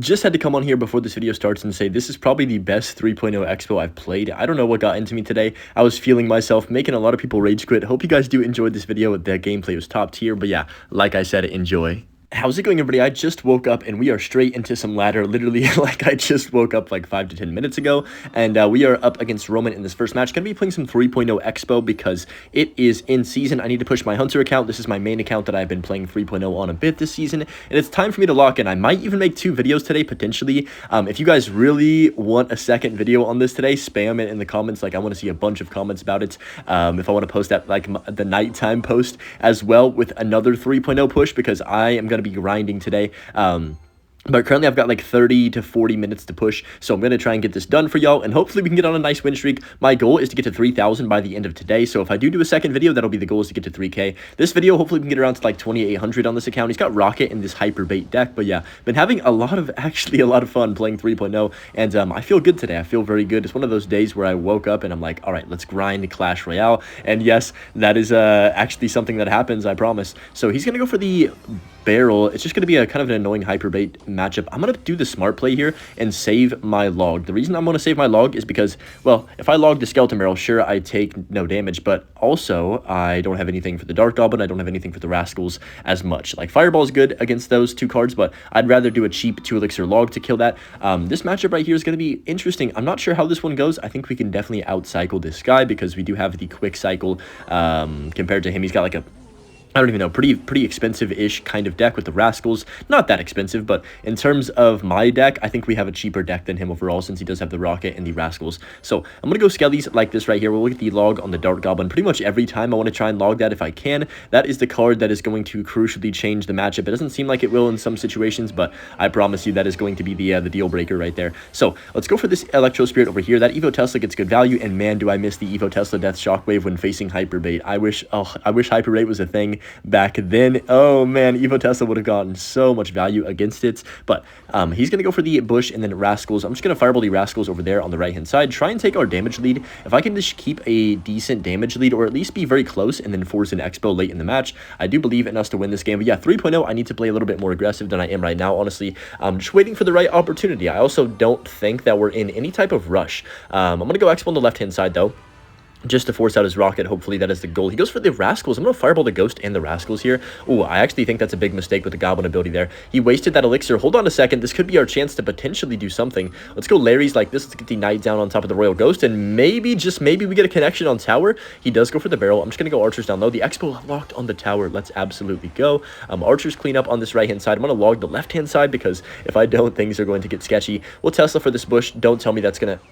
Just had to come on here before this video starts and say this is probably the best 3.0 Expo I've played. I don't know what got into me today. I was feeling myself, making a lot of people rage quit. Hope you guys do enjoy this video. The gameplay was top tier, but yeah, like I said, enjoy. How's it going, everybody? I just woke up and we are straight into some ladder. Literally, like I just woke up like 5 to 10 minutes ago, and we are up against Roman in this first match. Gonna be playing some 3.0 Expo because it is in season. I need to push my Hunter account. This is my main account that I've been playing 3.0 on a bit this season, and it's time for me to lock in. I might even make 2 videos today, potentially. If you guys really want a second video on this today, spam it in the comments. Like, I want to see a bunch of comments about it. If I want to post that, like the nighttime post as well with another 3.0 push, because I am going to be grinding today. But currently I've got like 30 to 40 minutes to push, so I'm going to try and get this done for y'all, and hopefully we can get on a nice win streak. My goal is to get to 3,000 by the end of today, so if I do a second video, that'll be the goal, is to get to 3K. This video, hopefully we can get around to like 2,800 on this account. He's got Rocket in this hyper bait deck, but yeah, been having a lot of fun playing 3.0, and I feel good today. I feel very good. It's one of those days where I woke up and I'm like, all right, let's grind Clash Royale, and yes, that is actually something that happens, I promise. So he's going to go for the barrel. It's just going to be a kind of an annoying hyper bait matchup. I'm going to do the smart play here and save my log. The reason I'm going to save my log is because, well, if I log the skeleton barrel, sure, I take no damage, but also I don't have anything for the Dark Goblin. I don't have anything for the Rascals as much. Like, Fireball is good against those 2 cards, but I'd rather do a cheap 2 elixir log to kill that. This matchup right here is going to be interesting. I'm not sure how this one goes. I think we can definitely outcycle this guy because we do have the quick cycle compared to him. He's got like a, I don't even know, pretty expensive-ish kind of deck with the Rascals. Not that expensive, but in terms of my deck, I think we have a cheaper deck than him overall, since he does have the Rocket and the Rascals. So I'm going to go Skellies like this right here. We'll look at the log on the Dark Goblin pretty much every time. I want to try and log that if I can. That is the card that is going to crucially change the matchup. It doesn't seem like it will in some situations, but I promise you that is going to be the deal breaker right there. So let's go for this Electro Spirit over here. That Evo Tesla gets good value, and man, do I miss the Evo Tesla Death Shockwave when facing Hyper Bait. I wish Hyper Bait was a thing back then. Oh man, Evo Tesla would have gotten so much value against it, but he's going to go for the bush and then Rascals. I'm just going to fireball the Rascals over there on the right hand side, try and take our damage lead. If I can just keep a decent damage lead, or at least be very close, and then force an Expo late in the match, I do believe in us to win this game. But yeah, 3.0, I need to play a little bit more aggressive than I am right now, honestly. I'm just waiting for the right opportunity. I also don't think that we're in any type of rush. I'm going to go Expo on the left hand side though, just to force out his Rocket. Hopefully that is the goal. He goes for the Rascals. I'm going to fireball the Ghost and the Rascals here. Oh, I actually think that's a big mistake with the Goblin ability there. He wasted that elixir. Hold on a second. This could be our chance to potentially do something. Let's go Larry's like this. Let's get the Knight down on top of the Royal Ghost, and maybe, just maybe, we get a connection on tower. He does go for the barrel. I'm just going to go Archers down low. The Expo locked on the tower. Let's absolutely go. Archers clean up on this right-hand side. I'm going to log the left-hand side because if I don't, things are going to get sketchy. We'll Tesla for this bush. Don't tell me that's going to...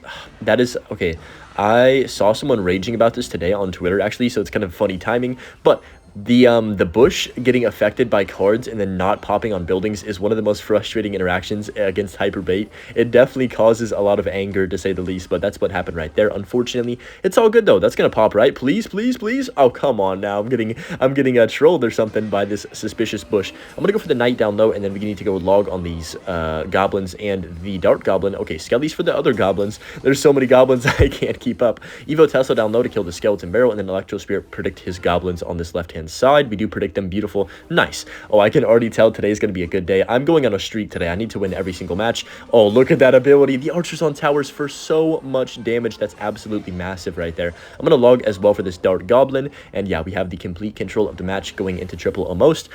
That is... Okay. I saw someone raging about this today on Twitter, actually, so it's kind of funny timing, but the bush getting affected by cards and then not popping on buildings is one of the most frustrating interactions against hyper bait. It definitely causes a lot of anger, to say the least, but that's what happened right there. Unfortunately, it's all good though. That's gonna pop, right? Please, please, please. Oh, come on now. I'm getting trolled or something by this suspicious bush. I'm gonna go for the Knight down low, and then we need to go log on these goblins and the Dark Goblin. Okay, Skellies for the other goblins. There's so many goblins I can't keep up. Evo Tesla down low to kill the Skeleton Barrel, and then Electro Spirit predict his goblins on this left hand side. We do predict them. Beautiful. Nice. Oh, I can already tell today's going to be a good day. I'm going on a streak today. I need to win every single match. Oh, look at that ability. The Archers on towers for so much damage. That's absolutely massive right there. I'm going to log as well for this Dark Goblin, and yeah, we have the complete control of the match going into triple almost.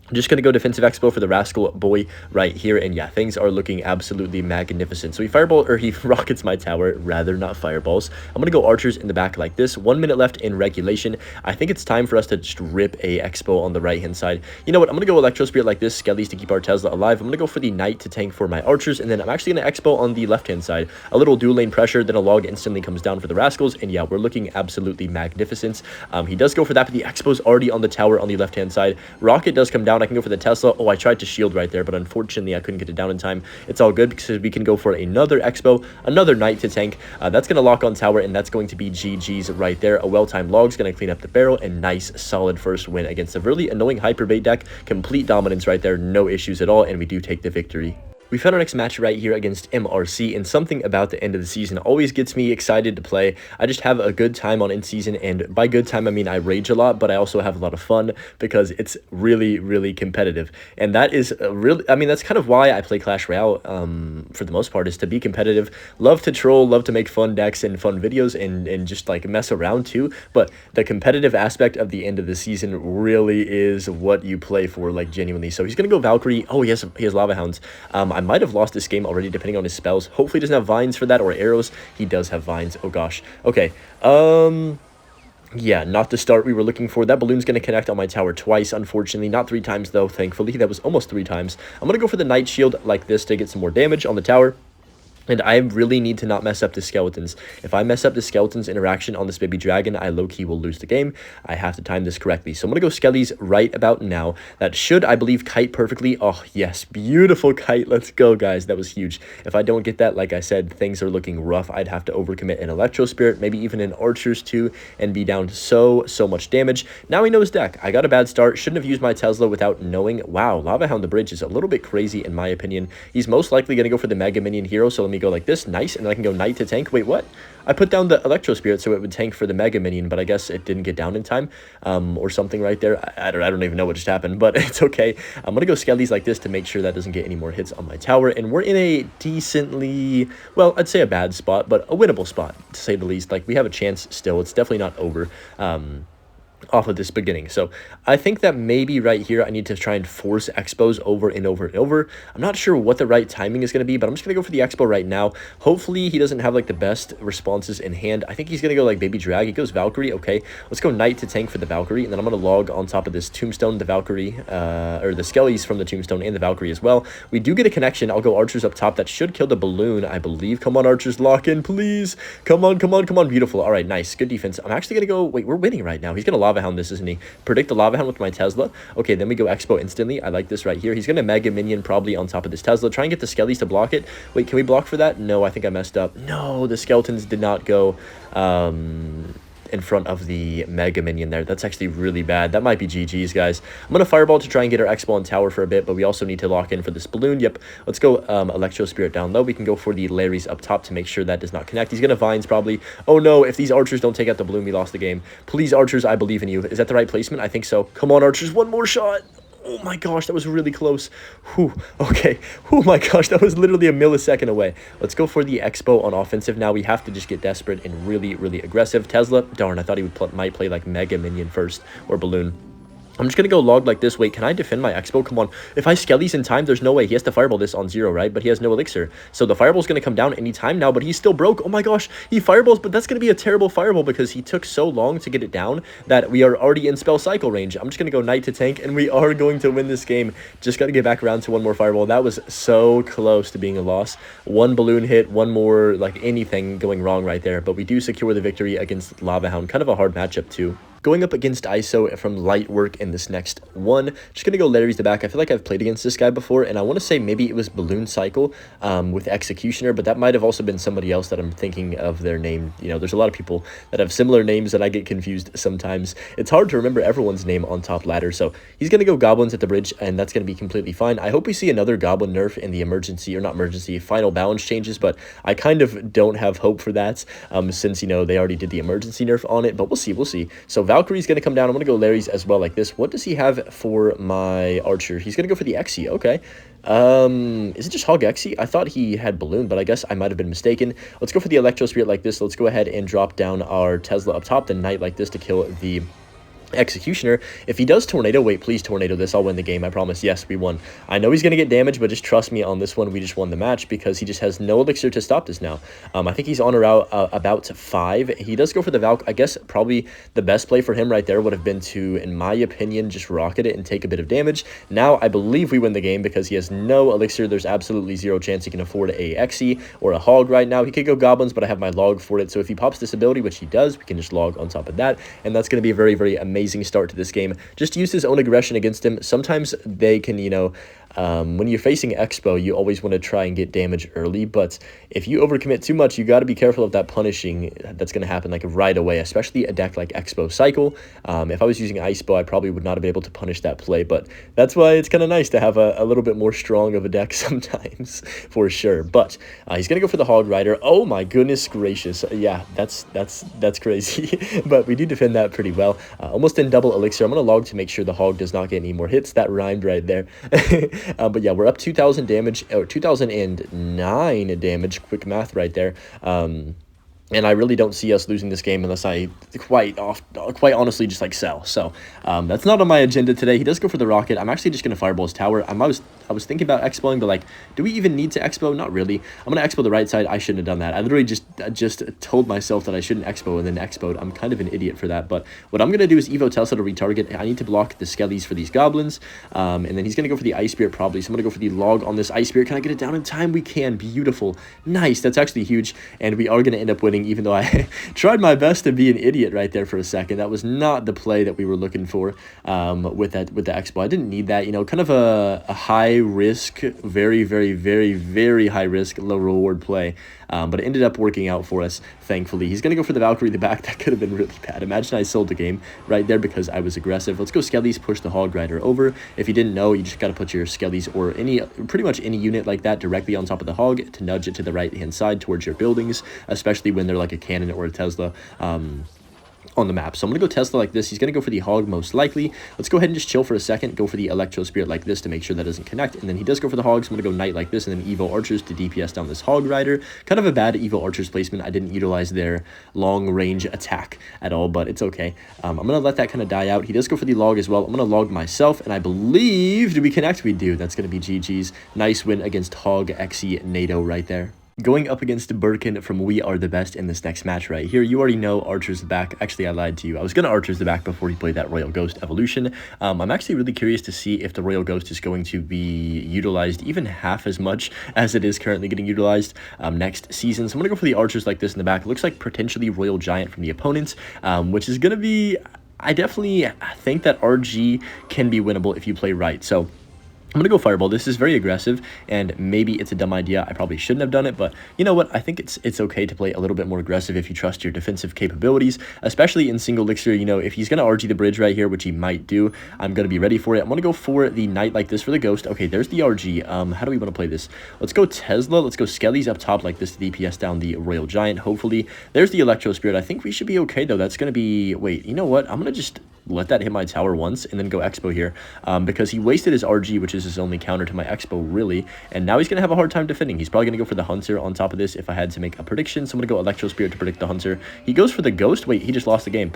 I'm just going to go defensive expo for the Rascal boy right here, and yeah, things are looking absolutely magnificent. So he rockets my tower, rather, not fireballs. I'm going to go Archers in the back like this. 1 minute left in regulation. I think it's time for us to just rip a expo on the right-hand side. You know what? I'm going to go Electro Spirit like this, Skellies to keep our Tesla alive. I'm going to go for the Knight to tank for my Archers, and then I'm actually going to expo on the left-hand side. A little dual lane pressure, then a log instantly comes down for the Rascals, and yeah, we're looking absolutely magnificent. He does go for that, but the expo's already on the tower on the left-hand side. Rocket does come down. I can go for the Tesla. Oh, I tried to shield right there, but unfortunately I couldn't get it down in time. It's all good because we can go for another Expo, another Knight to tank. That's going to lock on tower, and that's going to be GG's right there. A well-timed log's going to clean up the barrel, and nice, solid first win against a really annoying hyper bait deck. Complete dominance right there. No issues at all, and we do take the victory. We found our next match right here against MRC, and something about the end of the season always gets me excited to play. I just have a good time on in-season, and by good time, I mean I rage a lot, but I also have a lot of fun because it's really, really competitive. And that is really, I mean, that's kind of why I play Clash Royale for the most part, is to be competitive. Love to troll, love to make fun decks and fun videos and just like mess around too. But the competitive aspect of the end of the season really is what you play for, like genuinely. So he's going to go Valkyrie. Oh, he has Lava Hounds. I might have lost this game already depending on his spells. Hopefully he doesn't have vines for that or arrows. He does have vines. Oh gosh. Okay. Yeah, not the start we were looking for. That balloon's going to connect on my tower twice, unfortunately. Not 3 times, though, thankfully. That was almost 3 times. I'm going to go for the Night Shield like this to get some more damage on the tower. And I really need to not mess up the skeletons. If I mess up the skeletons interaction on this baby dragon, I low-key will lose the game. I have to time this correctly. So I'm going to go skellies right about now. That should, I believe, kite perfectly. Oh, yes. Beautiful kite. Let's go, guys. That was huge. If I don't get that, like I said, things are looking rough. I'd have to overcommit an Electro Spirit, maybe even an Archer's too, and be down so much damage. Now we know his deck. I got a bad start. Shouldn't have used my Tesla without knowing. Wow, Lava Hound the Bridge is a little bit crazy in my opinion. He's most likely going to go for the Mega Minion hero, so let me go like this. Nice. And then I can go Knight to tank. Wait, what? I put down the Electro Spirit so it would tank for the Mega Minion, but I guess it didn't get down in time or something right there. I don't even know what just happened, but it's okay. I'm going to go Skellies like this to make sure that doesn't get any more hits on my tower. And we're in a decently, well, I'd say a bad spot, but a winnable spot, to say the least. Like, we have a chance still. It's definitely not over. Off of this beginning. So I think that maybe right here I need to try and force expos over and over and over. I'm not sure what the right timing is going to be, but I'm just going to go for the expo right now. Hopefully he doesn't have like the best responses in hand. I think he's going to go like baby drag. He goes Valkyrie. Okay, let's go Knight to tank for the Valkyrie, and then I'm going to log on top of this tombstone the Valkyrie or the skellies from the tombstone and the Valkyrie as well. We do get a connection. I'll go archers up top. That should kill the balloon, I believe. Come on, archers, lock in, please. Come on, come on, come on. Beautiful. All right, nice, good defense. I'm actually going to go, wait, we're winning right now. He's going to Lava Hound this, isn't he? Predict the Lava Hound with my Tesla. Okay, then we go Expo instantly. I like this right here. He's going to Mega Minion probably on top of this Tesla. Try and get the Skellies to block it. Wait, can we block for that? No, I think I messed up. No, the Skeletons did not go in front of the Mega Minion there. That's actually really bad. That might be GG's, guys. I'm going to Fireball to try and get our Expo on tower for a bit, but we also need to lock in for this balloon. Yep, let's go Electro Spirit down low. We can go for the Larrys up top to make sure that does not connect. He's going to Vines probably. Oh no, if these archers don't take out the balloon, we lost the game. Please, archers, I believe in you. Is that the right placement? I think so. Come on, archers, one more shot. Oh my gosh, that was really close. Whew, okay. Oh my gosh, that was literally a millisecond away. Let's go for the Expo on offensive now. We have to just get desperate and really, really aggressive. Tesla, darn, I thought he might play like Mega Minion first or Balloon. I'm just going to go log like this. Wait, can I defend my Expo? Come on. If I Skellies in time, there's no way. He has to Fireball this on 0, right? But he has no Elixir. So the Fireball's going to come down any time now, but he's still broke. Oh my gosh. He Fireballs, but that's going to be a terrible Fireball because he took so long to get it down that we are already in spell cycle range. I'm just going to go Knight to tank, and we are going to win this game. Just got to get back around to one more Fireball. That was so close to being a loss. One balloon hit, one more, like anything going wrong right there. But we do secure the victory against Lava Hound. Kind of a hard matchup too. Going up against ISO from light work in this next one. Just going to go Larry's the back. I feel like I've played against this guy before, and I want to say maybe it was Balloon Cycle with Executioner, but that might have also been somebody else that I'm thinking of their name. You know, there's a lot of people that have similar names and I get confused sometimes. It's hard to remember everyone's name on top ladder, so he's going to go Goblins at the bridge, and that's going to be completely fine. I hope we see another Goblin nerf in the emergency, or not emergency, final balance changes, but I kind of don't have hope for that since, you know, they already did the emergency nerf on it, but we'll see, we'll see. So Valkyrie's going to come down. I'm going to go Larry's as well like this. What does he have for my archer? He's going to go for the Exy. Okay. Is it just Hog Exy? I thought he had Balloon, but I guess I might have been mistaken. Let's go for the Electro Spirit like this. Let's go ahead and drop down our Tesla up top, then Knight like this to kill the Executioner. If he does Tornado, wait, please Tornado this. I'll win the game, I promise. Yes, we won. I know he's going to get damage, but just trust me on this one. We just won the match because he just has no elixir to stop this now. I think he's on around about 5. He does go for the Valk. I guess probably the best play for him right there would have been to, in my opinion, just rocket it and take a bit of damage. Now, I believe we win the game because he has no elixir. There's absolutely zero chance he can afford a Exy or a Hog right now. He could go Goblins, but I have my log for it. So if he pops this ability, which he does, we can just log on top of that. And that's going to be a very, very amazing start to this game. Just use his own aggression against him. Sometimes they can, you know, when you're facing Expo, you always want to try and get damage early, but if you overcommit too much, you got to be careful of that punishing that's going to happen like right away, especially a deck like Expo Cycle. If I was using Ice Bow, I probably would not have been able to punish that play, but that's why it's kind of nice to have a little bit more strong of a deck sometimes, for sure. But he's going to go for the Hog Rider. Oh my goodness gracious. Yeah, that's crazy, but we do defend that pretty well. Almost in double elixir. I'm going to log to make sure the Hog does not get any more hits. That rhymed right there. But yeah, we're up 2,000 damage, or 2,009 damage. Quick math right there. And I really don't see us losing this game unless I quite honestly just like sell. So that's not on my agenda today. He does go for the rocket. I'm actually just going to fireball his tower. I was thinking about expoing, but like, do we even need to expo? Not really. I'm going to expo the right side. I shouldn't have done that. I literally just told myself that I shouldn't expo and then expoed. I'm kind of an idiot for that. But what I'm going to do is Evo Tesla to retarget. I need to block the skellies for these goblins. And then he's going to go for the Ice Spirit probably. So I'm going to go for the log on this Ice Spirit. Can I get it down in time? We can. Beautiful. Nice. That's actually huge. And we are going to end up winning, even though I tried my best to be an idiot right there for a second. That was not the play that we were looking for with the expo. I didn't need that. You know, kind of a high risk, very, very, very, very high risk, low reward play. But it ended up working out for us, thankfully. He's going to go for the Valkyrie in the back. That could have been really bad. Imagine I sold the game right there because I was aggressive. Let's go Skellies, push the Hog Rider over. If you didn't know, you just got to put your Skellies or pretty much any unit like that directly on top of the Hog to nudge it to the right-hand side towards your buildings, especially when they're like a cannon or a Tesla. On the map. So I'm going to go Tesla like this. He's going to go for the Hog most likely. Let's go ahead and just chill for a second. Go for the Electro Spirit like this to make sure that doesn't connect. And then he does go for the Hog. So I'm going to go Knight like this and then Evo Archers to DPS down this Hog Rider. Kind of a bad Evo Archers placement. I didn't utilize their long range attack at all, but it's okay. I'm going to let that kind of die out. He does go for the log as well. I'm going to log myself, and I believe, do we connect? We do. That's going to be GG's. Nice win against Hog XE NATO right there. Going up against Birkin from We Are The Best in this next match right here. You already know Archer's the back. Actually, I lied to you. I was going to Archer's the back before he played that Royal Ghost evolution. I'm actually really curious to see if the Royal Ghost is going to be utilized even half as much as it is currently getting utilized next season. So I'm going to go for the Archers like this in the back. It looks like potentially Royal Giant from the opponents, which is going to be... I definitely think that RG can be winnable if you play right. So I'm going to go Fireball. This is very aggressive, and maybe it's a dumb idea. I probably shouldn't have done it, but you know what? I think it's okay to play a little bit more aggressive if you trust your defensive capabilities, especially in single elixir. You know, if he's going to RG the bridge right here, which he might do, I'm going to be ready for it. I'm going to go for the Knight like this for the Ghost. Okay, there's the RG. How do we want to play this? Let's go Tesla. Let's go Skellies up top like this to DPS down the Royal Giant, hopefully. There's the Electro Spirit. I think we should be okay, though. That's going to be... Wait, you know what? I'm going to just let that hit my tower once and then go Expo here because he wasted his RG, which is his only counter to my Expo, really, and now he's going to have a hard time defending. He's probably going to go for the Hunter on top of this if I had to make a prediction, so I'm going to go Electro Spirit to predict the Hunter. He goes for the Ghost. Wait, he just lost the game.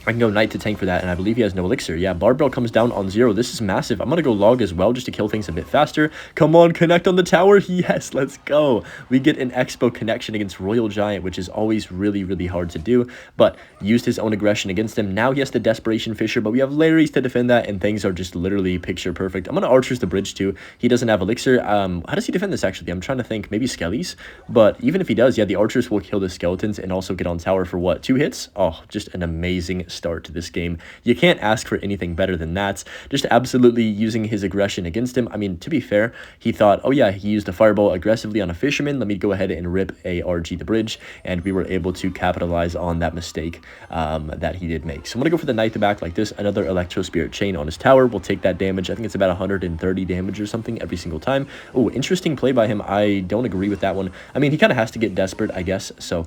I can go Knight to tank for that, and I believe he has no elixir. Yeah, Barbell comes down on 0. This is massive. I'm going to go Log as well just to kill things a bit faster. Come on, connect on the tower. Yes, let's go. We get an Expo connection against Royal Giant, which is always really, really hard to do, but used his own aggression against him. Now he has the Desperation Fisher, but we have Larry's to defend that, and things are just literally picture perfect. I'm going to Archers the bridge too. He doesn't have elixir. How does he defend this, actually? I'm trying to think. Maybe Skellies, but even if he does, yeah, the Archers will kill the Skeletons and also get on tower for what? 2 hits? Oh, just an amazing start to this game. You can't ask for anything better than that. Just absolutely using his aggression against him. I mean, to be fair, he thought, oh yeah, he used a fireball aggressively on a fisherman. Let me go ahead and rip a RG the bridge, and we were able to capitalize on that mistake that he did make. So I'm going to go for the Knight the back like this. Another Electro Spirit chain on his tower. We'll take that damage. I think it's about 130 damage or something every single time. Oh, interesting play by him. I don't agree with that one. I mean, he kind of has to get desperate, I guess. So,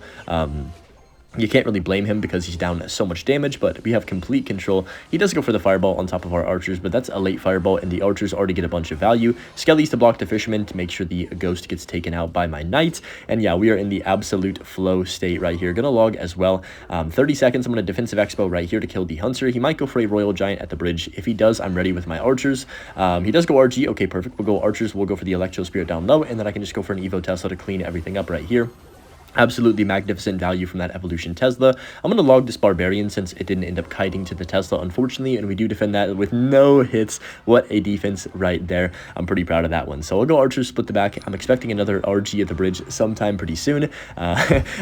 you can't really blame him because he's down so much damage, but we have complete control. He does go for the Fireball on top of our Archers, but that's a late Fireball, and the Archers already get a bunch of value. Skellies to block the Fisherman to make sure the Ghost gets taken out by my Knight. And yeah, we are in the absolute flow state right here. Gonna log as well. 30 seconds, I'm gonna Defensive Expo right here to kill the Hunter. He might go for a Royal Giant at the bridge. If he does, I'm ready with my Archers. He does go RG. Okay, perfect. We'll go Archers. We'll go for the Electro Spirit down low, and then I can just go for an Evo Tesla to clean everything up right here. Absolutely magnificent value from that evolution Tesla. I'm going to log this Barbarian since it didn't end up kiting to the Tesla, unfortunately, and we do defend that with no hits. What a defense right there. I'm pretty proud of that one. So I'll go Archer, split the back. I'm expecting another RG at the bridge sometime pretty soon.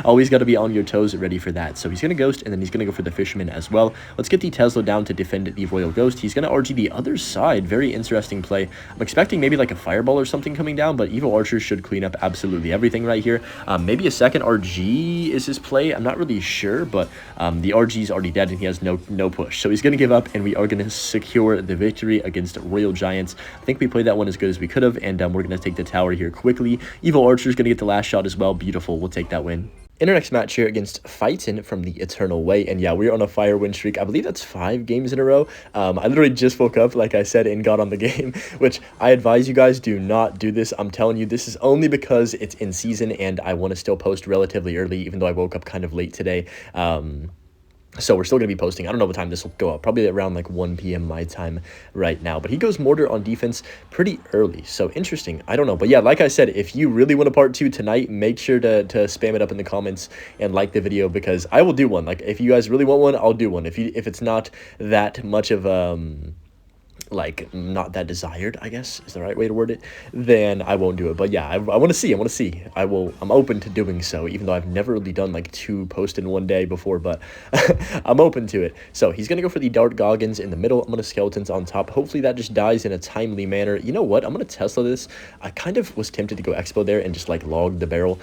Always got to be on your toes, ready for that. So he's going to Ghost, and then he's going to go for the Fisherman as well. Let's get the Tesla down to defend the Royal Ghost. He's going to RG the other side. Very interesting play. I'm expecting maybe like a Fireball or something coming down, but Evo Archer should clean up absolutely everything right here. Maybe a second RG is his play. I'm not really sure, but the RG is already dead and he has no push. So he's going to give up, and we are going to secure the victory against Royal Giants. I think we played that one as good as we could have, and we're going to take the tower here quickly. Evil Archer is going to get the last shot as well. Beautiful. We'll take that win. In our next match here against Fightin from the Eternal Way, and yeah, we're on a fire win streak. I believe that's 5 games in a row. I literally just woke up, like I said, and got on the game, which I advise you guys do not do this. I'm telling you, this is only because it's in season, and I want to still post relatively early, even though I woke up kind of late today. So we're still going to be posting. I don't know what time this will go up. Probably around like 1 p.m. my time right now. But he goes Mortar on defense pretty early. So interesting. I don't know. But yeah, like I said, if you really want a part 2 tonight, make sure to spam it up in the comments and like the video, because I will do one. Like if you guys really want one, I'll do one. If it's not that much of like not that desired, I guess is the right way to word it, then I won't do it. But yeah, I want to see. I'm open to doing so, even though I've never really done like 2 posts in one day before, but I'm open to it. So he's gonna go for the Dart Goggins in the middle. I'm gonna Skeletons on top. Hopefully that just dies in a timely manner. You know what, I'm gonna Tesla this. I kind of was tempted to go Expo there and just like log the barrel,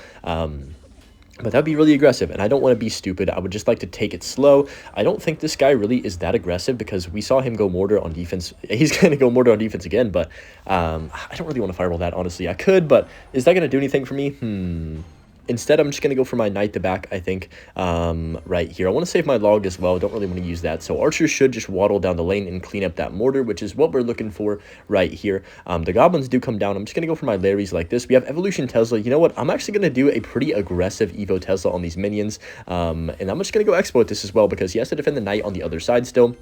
but that'd be really aggressive, and I don't want to be stupid. I would just like to take it slow. I don't think this guy really is that aggressive, because we saw him go Mortar on defense. He's going to go Mortar on defense again, but I don't really want to Fireball that, honestly. I could, but is that going to do anything for me? Instead, I'm just going to go for my Knight to back, I think, right here. I want to save my log as well. Don't really want to use that. So Archer should just waddle down the lane and clean up that Mortar, which is what we're looking for right here. The Goblins do come down. I'm just going to go for my Larrys like this. We have Evolution Tesla. You know what? I'm actually going to do a pretty aggressive Evo Tesla on these minions. And I'm just going to go Expo with this as well, because he has to defend the Knight on the other side still.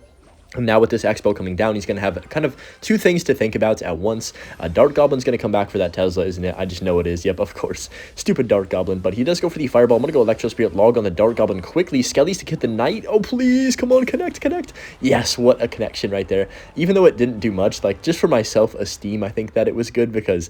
And now with this Expo coming down, he's going to have kind of 2 things to think about at once. Dart Goblin's going to come back for that Tesla, isn't it? I just know it is. Yep, of course. Stupid Dart Goblin. But he does go for the Fireball. I'm going to go Electro Spirit, log on the Dart Goblin quickly. Skellies to get the Knight. Oh, please. Come on, connect. Yes, what a connection right there. Even though it didn't do much, like just for my self-esteem, I think that it was good, because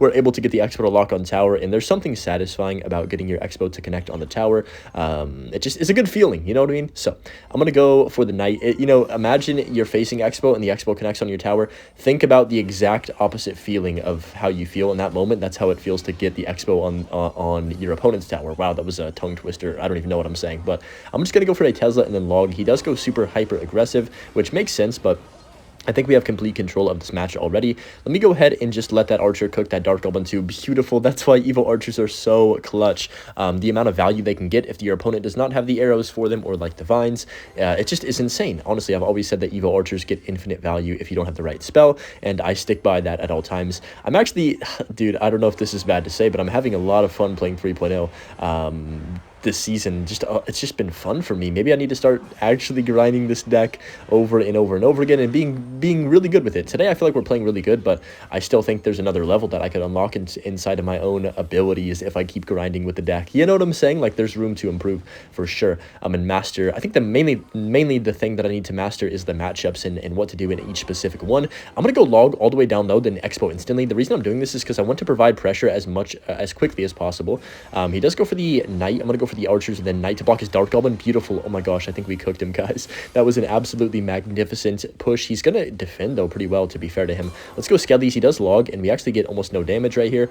we're able to get the Expo to lock on tower. And there's something satisfying about getting your Expo to connect on the tower. It just is a good feeling. You know what I mean? So I'm going to go for the Knight. You know, imagine you're facing Expo and the Expo connects on your tower. Think about the exact opposite feeling of how you feel in that moment. That's how it feels to get the Expo on your opponent's tower. Wow, that was a tongue twister. I don't even know what I'm saying, but I'm just going to go for a Tesla and then log. He does go super hyper aggressive, which makes sense, but I think we have complete control of this match already. Let me go ahead and just let that Archer cook that Dark Goblin too. Beautiful. That's why Evo Archers are so clutch. The amount of value they can get if your opponent does not have the arrows for them, or like the vines, it just is insane. Honestly, I've always said that Evo Archers get infinite value if you don't have the right spell, and I stick by that at all times. I'm actually, dude, I don't know if this is bad to say, but I'm having a lot of fun playing 3.0. This season. It's just been fun for me. Maybe I need to start actually grinding this deck over and over and over again, and being really good with it. Today I feel like we're playing really good, but I still think there's another level that I could unlock inside of my own abilities if I keep grinding with the deck. You know what I'm saying? Like, there's room to improve for sure. And master, I think the mainly the thing that I need to master is the matchups and what to do in each specific one. I'm gonna go log all the way down low, then Expo instantly. The reason I'm doing this is because I want to provide pressure as quickly as possible. He does go for the Knight. I'm gonna go for the Archers and then Knight to block his Dark Goblin. Beautiful. Oh my gosh, I think we cooked him, guys. That was an absolutely magnificent push. He's gonna defend though pretty well, to be fair to him. Let's go Skellies. He does log, and we actually get almost no damage right here.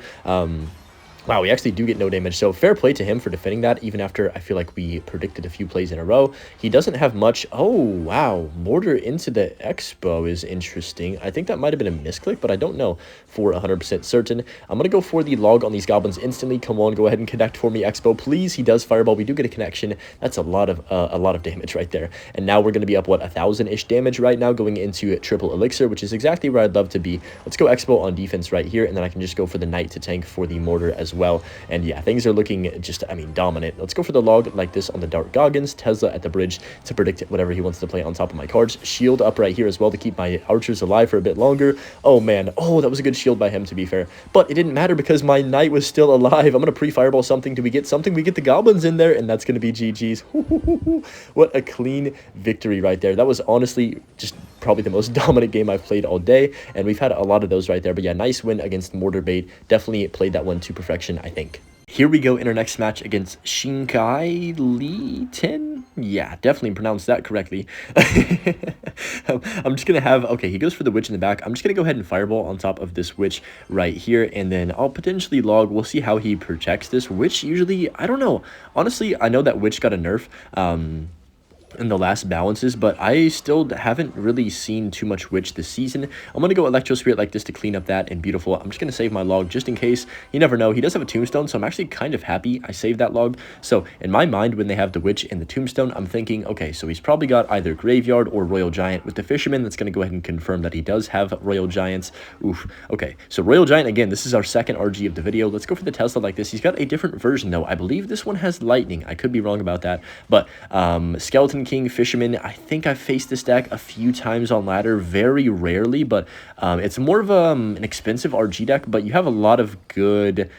Wow, we actually do get no damage, so fair play to him for defending that, even after I feel like we predicted a few plays in a row. He doesn't have much. Oh, wow. Mortar into the Expo is interesting. I think that might have been a misclick, but I don't know for 100% certain. I'm going to go for the log on these Goblins instantly. Come on, go ahead and connect for me, Expo, please. He does Fireball. We do get a connection. That's a lot of damage right there. And now we're going to be up, what, 1,000-ish damage right now, going into triple elixir, which is exactly where I'd love to be. Let's go Expo on defense right here, and then I can just go for the Knight to tank for the Mortar as well. And yeah, things are looking just, I mean, dominant. Let's go for the log like this on the Dark Goggins, Tesla at the bridge to predict whatever he wants to play on top of my cards. Shield up right here as well to keep my archers alive for a bit longer. Oh man, oh, that was a good shield by him, to be fair. But it didn't matter because my knight was still alive. I'm going to pre-fireball something. Do we get something? We get the goblins in there, and that's going to be GG's. What a clean victory right there. That was honestly just probably the most dominant game I've played all day, and we've had a lot of those right there. But yeah, nice win against Mortar Bait. Definitely played that one to perfection, I think. Here we go in our next match against Shinkai Lee 10. Yeah, definitely pronounced that correctly. I'm just going to have, okay, he goes for the witch in the back. I'm just going to go ahead and fireball on top of this witch right here, and then I'll potentially log. We'll see how he protects this witch. Usually, I don't know. Honestly, I know that witch got a nerf. In the last balances, but I still haven't really seen too much witch this season. I'm going to go Electro Spirit like this to clean up that, and beautiful. I'm just going to save my log just in case. You never know. He does have a tombstone, so I'm actually kind of happy I saved that log. So in my mind, when they have the witch and the tombstone, I'm thinking, okay, so he's probably got either Graveyard or Royal Giant. With the Fisherman, that's going to go ahead and confirm that he does have Royal Giants. Oof. Okay, so Royal Giant, again, this is our second RG of the video. Let's go for the Tesla like this. He's got a different version, though. I believe this one has Lightning. I could be wrong about that, but Skeleton King, Fisherman, I think I've faced this deck a few times on ladder, very rarely, but it's more of an expensive RG deck, but you have a lot of good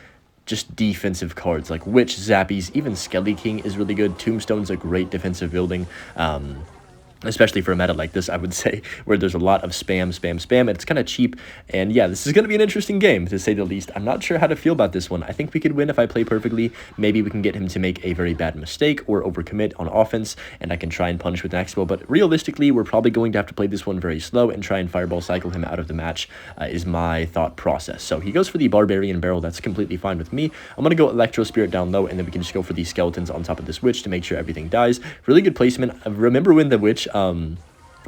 just defensive cards like Witch, Zappies, even Skelly King is really good. Tombstone's a great defensive building. Especially for a meta like this, I would say, where there's a lot of spam, and it's kind of cheap. And yeah, this is going to be an interesting game, to say the least. I'm not sure how to feel about this one. I think we could win if I play perfectly. Maybe we can get him to make a very bad mistake or overcommit on offense, and I can try and punish with an X-Bow. But realistically, we're probably going to have to play this one very slow and try and fireball cycle him out of the match, is my thought process. So he goes for the Barbarian Barrel. That's completely fine with me. I'm going to go Electro Spirit down low, and then we can just go for these skeletons on top of this witch to make sure everything dies. Really good placement. Remember when the witch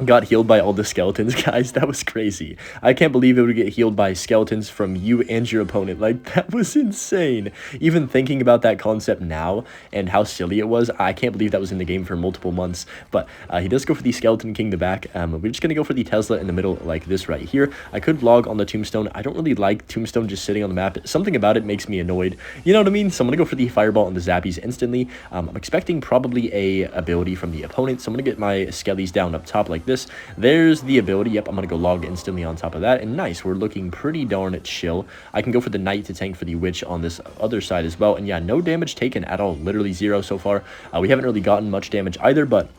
got healed by all the skeletons, guys? That was crazy. I can't believe it would get healed by skeletons from you and your opponent. Like, that was insane. Even thinking about that concept now and how silly it was, I can't believe that was in the game for multiple months. But he does go for the Skeleton King in the back. We're just going to go for the Tesla in the middle like this right here. I could log on the Tombstone. I don't really like Tombstone just sitting on the map. Something about it makes me annoyed. You know what I mean? So I'm going to go for the Fireball on the Zappies instantly. I'm expecting probably a ability from the opponent. So I'm going to get my Skellies down up top like this. There's the ability. Yep, I'm going to go log instantly on top of that. And nice, we're looking pretty darn chill. I can go for the Knight to tank for the Witch on this other side as well. And yeah, no damage taken at all. Literally 0 so far. We haven't really gotten much damage either, but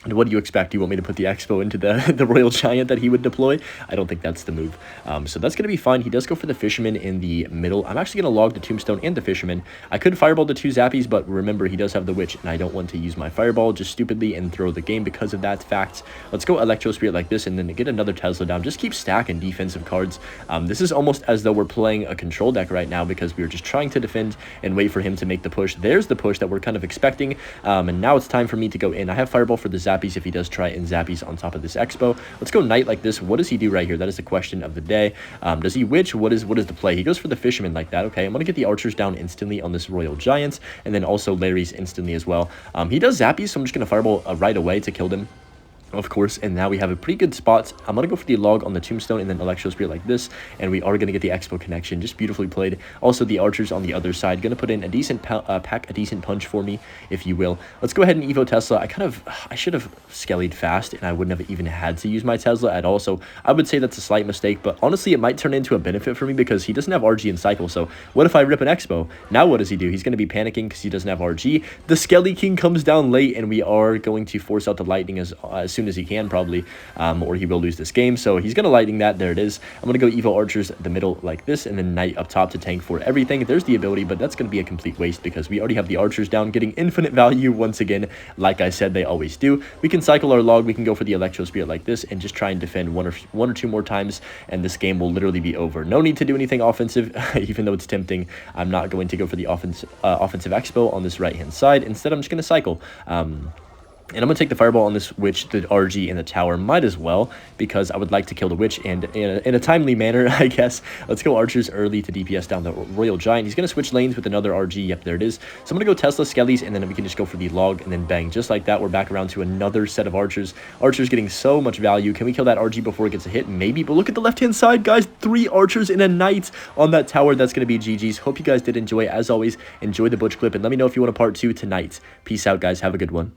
what do you expect? Do you want me to put the X-Bow into the Royal Giant that he would deploy? I don't think that's the move. So that's going to be fine. He does go for the Fisherman in the middle. I'm actually going to log the Tombstone and the Fisherman. I could Fireball the 2 Zappies, but remember, he does have the Witch, and I don't want to use my Fireball just stupidly and throw the game because of that fact. Let's go Electro Spirit like this, and then get another Tesla down. Just keep stacking defensive cards. This is almost as though we're playing a control deck right now because we were just trying to defend and wait for him to make the push. There's the push that we're kind of expecting, and now it's time for me to go in. I have Fireball for the Zappies if he does try in Zappies on top of this X-Bow. Let's go Knight like this. What does he do right here? That is the question of the day. Does he Witch? What is the play? He goes for the Fisherman like that. Okay, I'm going to get the Archers down instantly on this Royal Giants, and then also Larry's instantly as well. He does Zappies, so I'm just going to Fireball right away to kill them, of course, and now we have a pretty good spot. I'm going to go for the log on the Tombstone and then Electro Spirit like this, and we are going to get the X-Bow connection. Just beautifully played. Also, the Archers on the other side. Going to put in a decent pack, a decent punch for me, if you will. Let's go ahead and Evo Tesla. I should have Skellied fast, and I wouldn't have even had to use my Tesla at all, so I would say that's a slight mistake, but honestly, it might turn into a benefit for me because he doesn't have RG and Cycle, so what if I rip an X-Bow? Now what does he do? He's going to be panicking because he doesn't have RG. The Skelly King comes down late, and we are going to force out the Lightning as soon as he can, probably, or he will lose this game. So he's going to Lightning that. There it is. I'm going to go Evo Archers the middle like this, and then Knight up top to tank for everything. There's the ability, but that's going to be a complete waste because we already have the Archers down, getting infinite value once again. Like I said, they always do. We can cycle our log. We can go for the Electro Spirit like this and just try and defend one or two more times, and this game will literally be over. No need to do anything offensive, even though it's tempting. I'm not going to go for the offensive X-Bow on this right-hand side. Instead, I'm just going to cycle. And I'm going to take the fireball on this witch, the RG, and the tower. Might as well, because I would like to kill the witch, and in a timely manner, I guess. Let's go archers early to DPS down the Royal Giant. He's going to switch lanes with another RG. Yep, there it is. So I'm going to go Tesla Skellies, and then we can just go for the log, and then bang. Just like that, we're back around to another set of archers. Archers getting so much value. Can we kill that RG before it gets a hit? Maybe, but look at the left-hand side, guys. 3 archers and a knight on that tower. That's going to be GG's. Hope you guys did enjoy. As always, enjoy the butch clip, and let me know if you want a part 2 tonight. Peace out, guys. Have a good one.